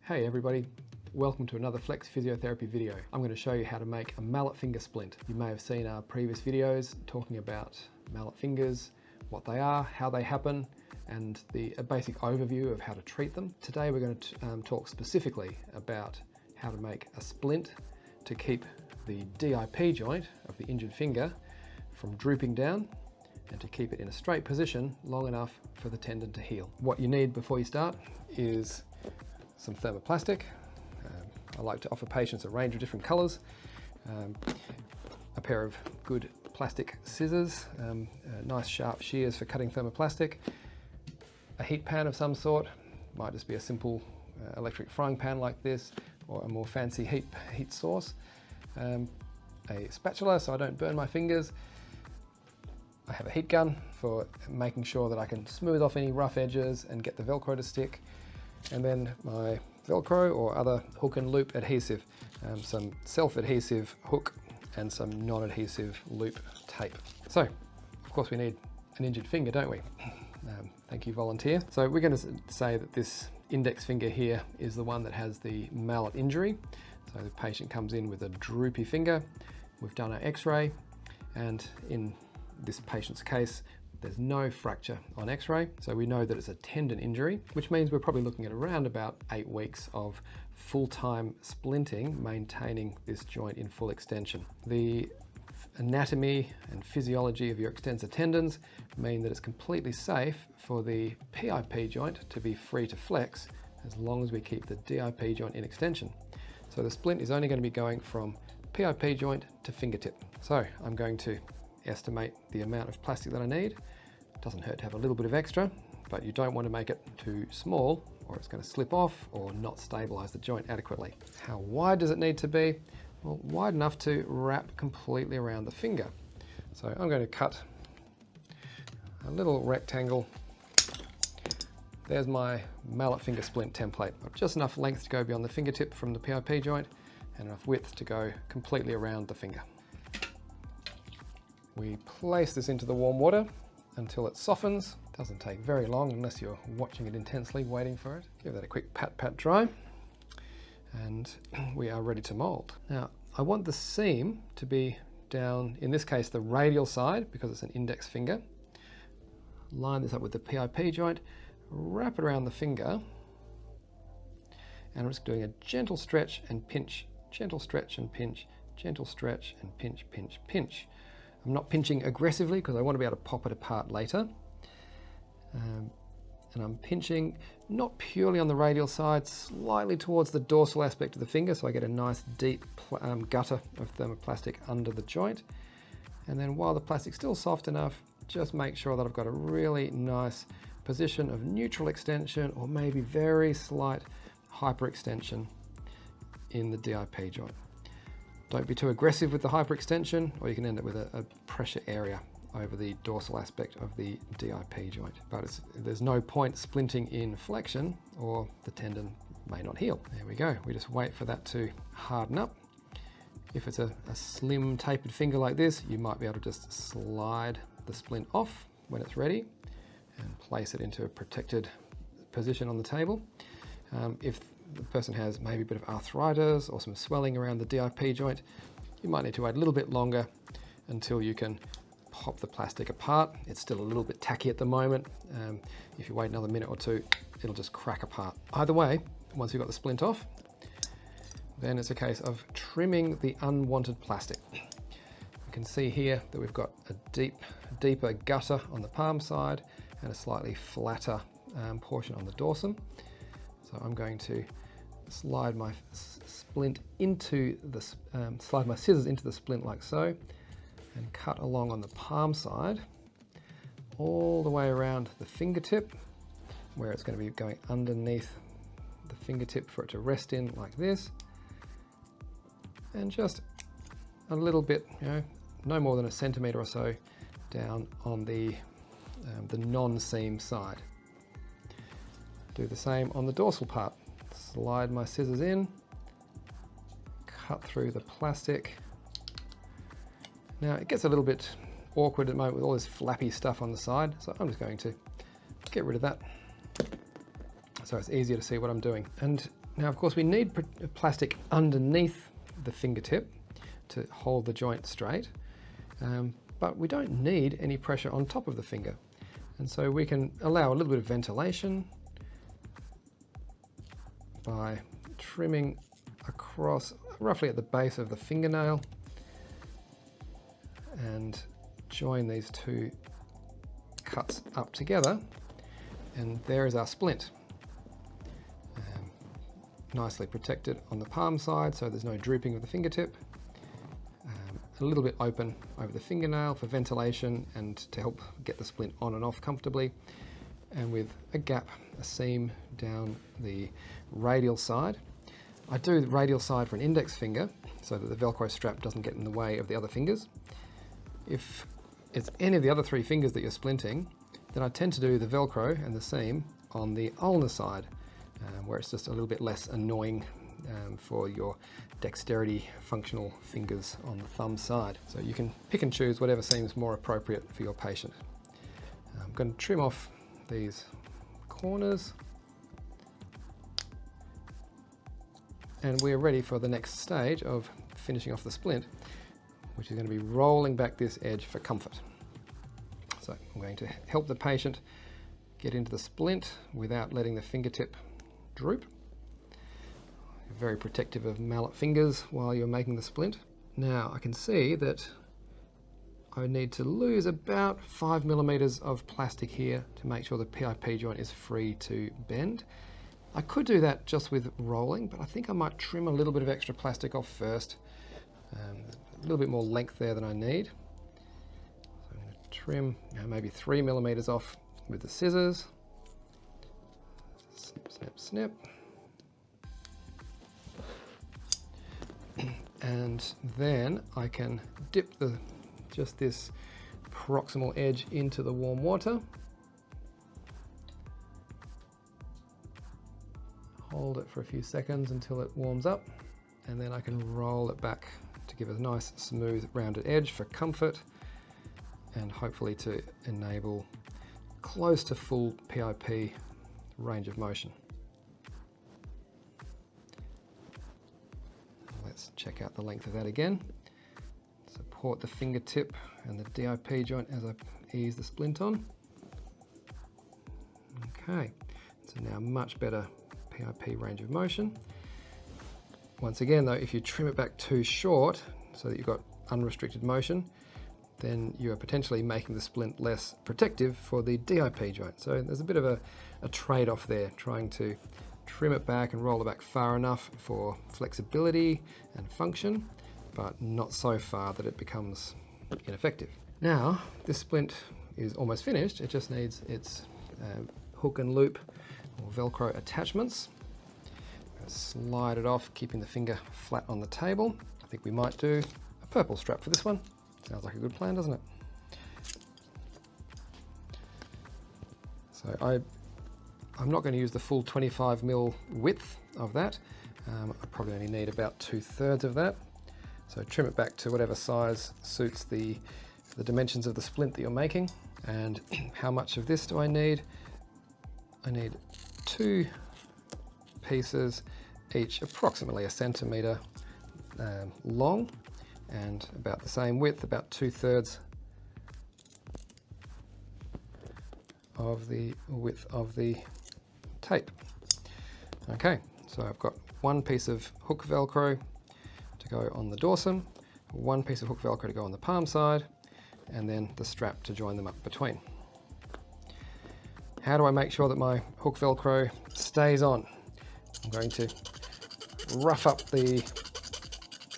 Hey everybody, welcome to another Flex Physiotherapy video. I'm going to show you how to make a mallet finger splint. You may have seen our previous videos talking about mallet fingers, what they are, how they happen, and a basic overview of how to treat them. Today we're going to talk specifically about how to make a splint to keep the PIP joint of the injured finger from drooping down and to keep it in a straight position long enough for the tendon to heal. What you need before you start is some thermoplastic. I like to offer patients a range of different colours, a pair of good plastic scissors, nice sharp shears for cutting thermoplastic, a heat pan of some sort, might just be a simple electric frying pan like this, or a more fancy heat source, a spatula so I don't burn my fingers. I have a heat gun for making sure that I can smooth off any rough edges and get the Velcro to stick. And then my Velcro or other hook and loop adhesive, some self-adhesive hook and some non-adhesive loop tape. So, of course we need an injured finger, don't we? Thank you, volunteer. So we're going to say that this index finger here is the one that has the mallet injury. So the patient comes in with a droopy finger. We've done an x-ray, and in this patient's case, there's no fracture on x-ray, so we know that it's a tendon injury, which means we're probably looking at around about 8 weeks of full-time splinting, maintaining this joint in full extension. The anatomy and physiology of your extensor tendons mean that it's completely safe for the PIP joint to be free to flex as long as we keep the PIP joint in extension. So the splint is only going to be going from PIP joint to fingertip. So I'm going to estimate the amount of plastic that I need. It doesn't hurt to have a little bit of extra, but you don't want to make it too small or it's going to slip off or not stabilize the joint adequately. How wide does it need to be? Well, wide enough to wrap completely around the finger. So I'm going to cut a little rectangle. There's my mallet finger splint template. Just enough length to go beyond the fingertip from the PIP joint and enough width to go completely around the finger. We place this into the warm water until it softens. Doesn't take very long unless you're watching it intensely, waiting for it. Give that a quick pat dry, and we are ready to mold. Now, I want the seam to be down, in this case, the radial side, because it's an index finger. Line this up with the PIP joint, wrap it around the finger, and I'm just doing a gentle stretch and pinch, gentle stretch and pinch, gentle stretch and pinch, pinch, pinch. I'm not pinching aggressively because I want to be able to pop it apart later. And I'm pinching not purely on the radial side, slightly towards the dorsal aspect of the finger, so I get a nice deep gutter of thermoplastic under the joint. And then while the plastic's still soft enough, just make sure that I've got a really nice position of neutral extension or maybe very slight hyperextension in the PIP joint. Don't be too aggressive with the hyperextension, or you can end up with a pressure area over the dorsal aspect of the PIP joint. But there's no point splinting in flexion or the tendon may not heal. There we go. We just wait for that to harden up. If it's a slim tapered finger like this, you might be able to just slide the splint off when it's ready and place it into a protected position on the table. If the person has maybe a bit of arthritis or some swelling around the PIP joint, you might need to wait a little bit longer until you can pop the plastic apart. It's still a little bit tacky at the moment. If you wait another minute or two, it'll just crack apart. Either way, once you've got the splint off, then it's a case of trimming the unwanted plastic. You can see here that we've got a deeper gutter on the palm side and a slightly flatter portion on the dorsum. So I'm going to slide my splint into the, slide my scissors into the splint like so, and cut along on the palm side, all the way around the fingertip, where it's going to be going underneath the fingertip for it to rest in like this, and just a little bit, no more than a centimetre or so down on the non-seam side. Do the same on the dorsal part. Slide my scissors in, cut through the plastic. Now it gets a little bit awkward at the moment with all this flappy stuff on the side, so I'm just going to get rid of that so it's easier to see what I'm doing. And Now, of course, we need plastic underneath the fingertip to hold the joint straight, but we don't need any pressure on top of the finger. And so we can allow a little bit of ventilation by trimming across roughly at the base of the fingernail and join these two cuts up together, and there is our splint. Nicely protected on the palm side so there's no drooping of the fingertip. A little bit open over the fingernail for ventilation and to help get the splint on and off comfortably, and with a gap, a seam down the radial side. I do the radial side for an index finger so that the Velcro strap doesn't get in the way of the other fingers. If it's any of the other three fingers that you're splinting, then I tend to do the Velcro and the seam on the ulnar side, where it's just a little bit less annoying for your dexterity functional fingers on the thumb side. So you can pick and choose whatever seems more appropriate for your patient. I'm going to trim off these corners, and we're ready for the next stage of finishing off the splint, which is going to be rolling back this edge for comfort. So I'm going to help the patient get into the splint without letting the fingertip droop. Very protective of mallet fingers while you're making the splint. Now I can see that I need to lose about 5 millimeters of plastic here to make sure the PIP joint is free to bend. I could do that just with rolling, but I think I might trim a little bit of extra plastic off first. A little bit more length there than I need. So I'm going to trim maybe 3 millimeters off with the scissors. Snip, snip, snip. And then I can dip just this proximal edge into the warm water. Hold it for a few seconds until it warms up, and then I can roll it back to give a nice smooth rounded edge for comfort and hopefully to enable close to full PIP range of motion. Let's check out the length of that again. Support the fingertip and the DIP joint as I ease the splint on. Okay, so now much better PIP range of motion. Once again though, if you trim it back too short so that you've got unrestricted motion, then you are potentially making the splint less protective for the DIP joint. So there's a bit of a trade-off there, trying to trim it back and roll it back far enough for flexibility and function, but not so far that it becomes ineffective. Now, this splint is almost finished. It just needs its hook and loop or Velcro attachments. Slide it off, keeping the finger flat on the table. I think we might do a purple strap for this one. Sounds like a good plan, doesn't it? So I'm not going to use the full 25mm width of that. I probably only need about 2/3 of that. So trim it back to whatever size suits the dimensions of the splint that you're making. And how much of this do I need? I need 2 pieces, each approximately 1 centimeter long and about the same width, about 2/3 of the width of the tape. Okay, so I've got 1 piece of hook Velcro to go on the dorsum, 1 piece of hook Velcro to go on the palm side, and then the strap to join them up between. How do I make sure that my hook Velcro stays on? I'm going to rough up the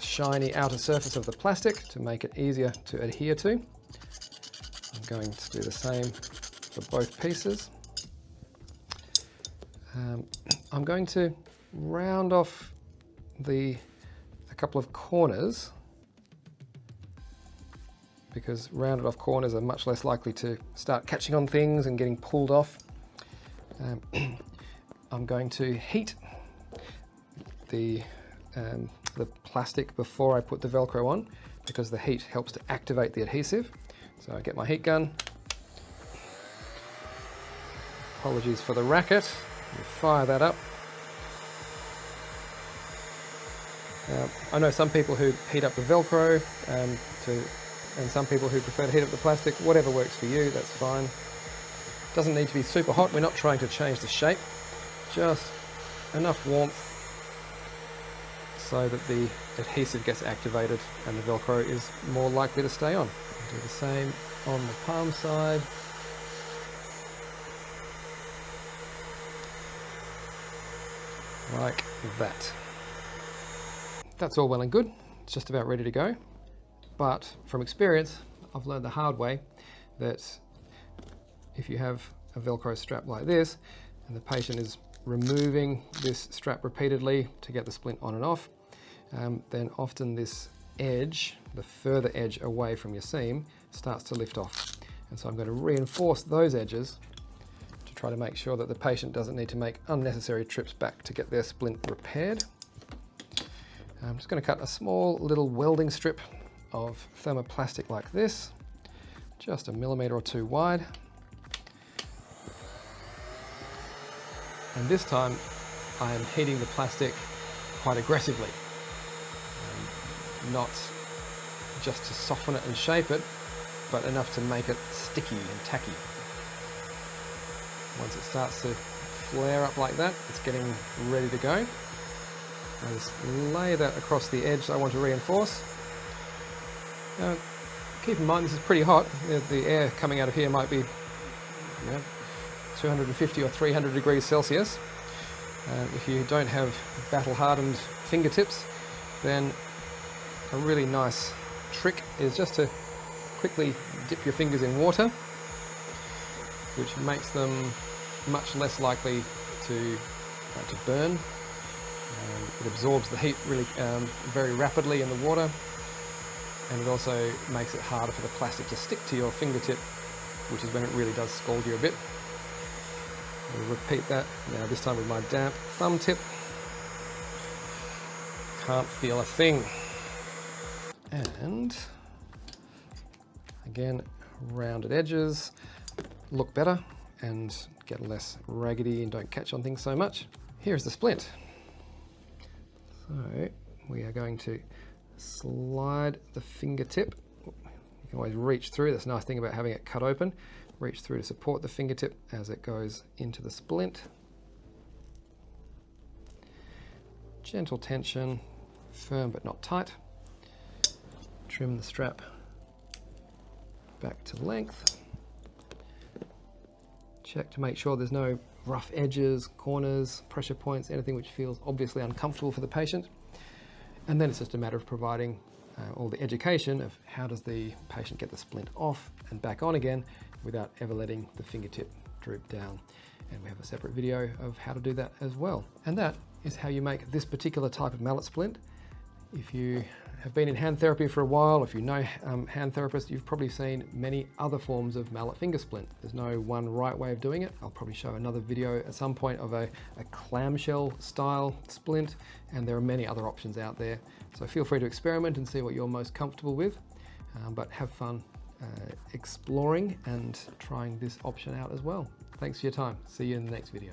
shiny outer surface of the plastic to make it easier to adhere to. I'm going to do the same for both pieces. I'm going to round off a couple of corners, because rounded off corners are much less likely to start catching on things and getting pulled off. I'm going to heat the plastic before I put the Velcro on, because the heat helps to activate the adhesive. So I get my heat gun. Apologies for the racket. You fire that up. I know some people who heat up the Velcro and some people who prefer to heat up the plastic. Whatever works for you, that's fine. Doesn't need to be super hot. We're not trying to change the shape, just enough warmth so that the adhesive gets activated and the Velcro is more likely to stay on. Do the same on the palm side. Like that. That's all well and good. It's just about ready to go. But from experience, I've learned the hard way that if you have a Velcro strap like this and the patient is removing this strap repeatedly to get the splint on and off, then often this edge, the further edge away from your seam, starts to lift off. And so I'm going to reinforce those edges to try to make sure that the patient doesn't need to make unnecessary trips back to get their splint repaired. I'm just going to cut a small little welding strip of thermoplastic like this, just 1 millimeter or 2 wide. And this time I am heating the plastic quite aggressively, not just to soften it and shape it, but enough to make it sticky and tacky. Once it starts to flare up like that, it's getting ready to go. I just lay that across the edge that I want to reinforce. Now, keep in mind this is pretty hot. The air coming out of here might be 250 or 300 degrees Celsius. If you don't have battle-hardened fingertips, then a really nice trick is just to quickly dip your fingers in water, which makes them much less likely to burn. It absorbs the heat really very rapidly in the water, and it also makes it harder for the plastic to stick to your fingertip, which is when it really does scald you a bit. I'll repeat that now, this time with my damp thumb tip. Can't feel a thing. And again, rounded edges look better and get less raggedy and don't catch on things so much. Here's the splint. So we are going to slide the fingertip. You can always reach through. That's the nice thing about having it cut open. Reach through to support the fingertip as it goes into the splint. Gentle tension, firm but not tight. Trim the strap back to length. Check to make sure there's no rough edges, corners, pressure points, anything which feels obviously uncomfortable for the patient. And then it's just a matter of providing all the education of how does the patient get the splint off and back on again without ever letting the fingertip droop down. And we have a separate video of how to do that as well. And that is how you make this particular type of mallet splint. If you have been in hand therapy for a while, if you know hand therapists, you've probably seen many other forms of mallet finger splint. There's no one right way of doing it. I'll probably show another video at some point of a clamshell style splint, and there are many other options out there. So feel free to experiment and see what you're most comfortable with, but have fun exploring and trying this option out as well. Thanks for your time. See you in the next video.